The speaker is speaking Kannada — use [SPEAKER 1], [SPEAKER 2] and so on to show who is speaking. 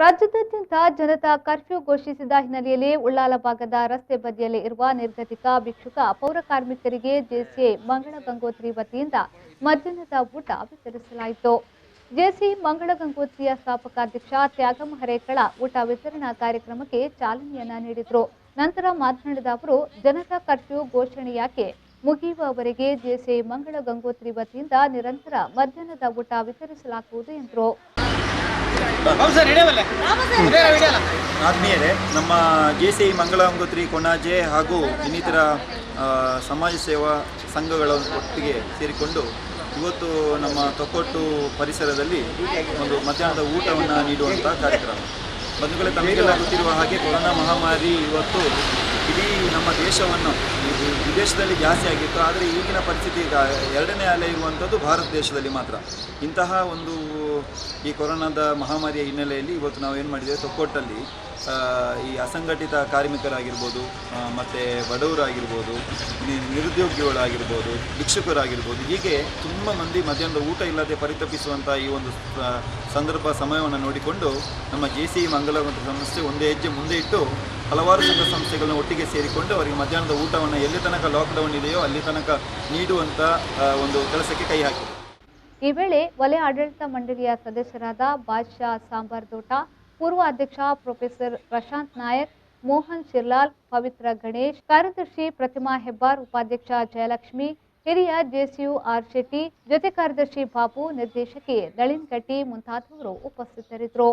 [SPEAKER 1] ರಾಜ್ಯದಾದ್ಯಂತ ಜನತಾ ಕರ್ಫ್ಯೂ ಘೋಷಿಸಿದ ಹಿನ್ನೆಲೆಯಲ್ಲಿ ಉಳ್ಳಾಲ ಭಾಗದ ರಸ್ತೆ ಬದಿಯಲ್ಲಿ ಇರುವ ನಿರ್ಗತಿಕ ಭಿಕ್ಷುಕ ಪೌರ ಕಾರ್ಮಿಕರಿಗೆ ಜೆಸಿಐ ಮಂಗಳ ಗಂಗೋತ್ರಿ ವತಿಯಿಂದ ಮಧ್ಯಾಹ್ನದ ಊಟ ವಿತರಿಸಲಾಯಿತು. ಜೆಸಿ ಮಂಗಳ ಗಂಗೋತ್ರಿಯ ಸ್ಥಾಪಕಾಧ್ಯಕ್ಷ ತ್ಯಾಗಮ್ಮ ಹರೇಕಳ ಊಟ ವಿತರಣಾ ಕಾರ್ಯಕ್ರಮಕ್ಕೆ ಚಾಲನೆಯನ್ನ ನೀಡಿದರು. ನಂತರ ಮಾತನಾಡಿದ ಅವರು, ಜನತಾ ಕರ್ಫ್ಯೂ ಘೋಷಣೆಯಾಗಿ ಮುಗಿಯುವವರೆಗೆ ಜೆಸಿಐ ಮಂಗಳ ಗಂಗೋತ್ರಿ ವತಿಯಿಂದ ನಿರಂತರ ಮಧ್ಯಾಹ್ನದ ಊಟ ವಿತರಿಸಲಾಗುವುದು ಎಂದರು.
[SPEAKER 2] ಆತ್ಮೀಯರೇ, ನಮ್ಮ ಜೆಸಿಐ ಮಂಗಳ ಗಂಗೋತ್ರಿ ಕೊಣಾಜೆ ಹಾಗೂ ಇನ್ನಿತರ ಸಮಾಜ ಸೇವಾ ಸಂಘಗಳ ಒಟ್ಟಿಗೆ ಸೇರಿಕೊಂಡು ಇವತ್ತು ನಮ್ಮ ತೊಕ್ಕೊಟ್ಟು ಪರಿಸರದಲ್ಲಿ ಒಂದು ಮಧ್ಯಾಹ್ನದ ಊಟವನ್ನು ನೀಡುವಂಥ ಕಾರ್ಯಕ್ರಮ. ಬಂಧುಗಳೇ, ತಮಗೆಲ್ಲ ಗೊತ್ತಿರುವ ಹಾಗೆ ಕೊರೋನಾ ಮಹಾಮಾರಿ ಇವತ್ತು ಇಡೀ ನಮ್ಮ ದೇಶವನ್ನು ವಿದೇಶದಲ್ಲಿ ಜಾಸ್ತಿ ಆಗಿತ್ತು. ಆದರೆ ಈಗಿನ ಪರಿಸ್ಥಿತಿ ಎರಡನೇ ಅಲೆ ಇರುವಂಥದ್ದು ಭಾರತ ದೇಶದಲ್ಲಿ ಮಾತ್ರ. ಇಂತಹ ಒಂದು ಈ ಕೊರೋನಾದ ಮಹಾಮಾರಿಯ ಹಿನ್ನೆಲೆಯಲ್ಲಿ ಇವತ್ತು ನಾವು ಏನು ಮಾಡಿದ್ದೇವೆ, ತೊಕ್ಕೊಟ್ಟಲ್ಲಿ ಈ ಅಸಂಘಟಿತ ಕಾರ್ಮಿಕರಾಗಿರ್ಬೋದು, ಮತ್ತು ಬಡವರಾಗಿರ್ಬೋದು, ನಿರುದ್ಯೋಗಿಗಳಾಗಿರ್ಬೋದು, ಭಿಕ್ಷುಕರಾಗಿರ್ಬೋದು, ಹೀಗೆ ತುಂಬ ಮಂದಿ ಮಧ್ಯಾಹ್ನದ ಊಟ ಇಲ್ಲದೆ ಪರಿತಪಿಸುವಂಥ ಈ ಒಂದು ಸಮಯವನ್ನು ನೋಡಿಕೊಂಡು ನಮ್ಮ ಜೆಸಿಐ ಮಂಗಳ ಸಂಸ್ಥೆ ಒಂದೇ ಹೆಜ್ಜೆ ಮುಂದೆ ಇಟ್ಟು ಹಲವಾರು ಸಂಘ ಸಂಸ್ಥೆಗಳನ್ನ ಒಟ್ಟಿಗೆ ಸೇರಿಕೊಂಡು ಅವರಿಗೆ ಮಧ್ಯಾಹ್ನದ ಊಟವನ್ನು ಎಲ್ಲಿ ತನಕ ಲಾಕ್ಡೌನ್ ಇದೆಯೋ ಅಲ್ಲಿ ತನಕ ನೀಡುವಂಥ ಒಂದು ಕೆಲಸಕ್ಕೆ ಕೈ ಹಾಕಿದೆ.
[SPEAKER 1] ಈ ವೇಳೆ ವಲಯ ಆಡಳಿತ ಮಂಡಳಿಯ ಸದಸ್ಯರಾದ ಬಾದ್ಶಾ ಸಾಂಬಾರ್ದೋಟ, ಪೂರ್ವ ಅಧ್ಯಕ್ಷ ಪ್ರೊಫೆಸರ್ ಪ್ರಶಾಂತ್ ನಾಯಕ್, ಮೋಹನ್ ಶಿರ್ಲಾಲ್, ಪವಿತ್ರ ಗಣೇಶ್, ಕಾರ್ಯದರ್ಶಿ ಪ್ರತಿಮಾ ಹೆಬ್ಬಾರ್, ಉಪಾಧ್ಯಕ್ಷ ಜಯಲಕ್ಷ್ಮಿ, ಹಿರಿಯ ಜೆಸಿಯು ಆರ್ ಶೆಟ್ಟಿ, ಜೊತೆ ಕಾರ್ಯದರ್ಶಿ ಬಾಬು, ನಿರ್ದೇಶಕಿ ನಳಿನ್ ಗಟ್ಟಿ ಮುಂತಾದವರು ಉಪಸ್ಥಿತರಿದ್ದರು.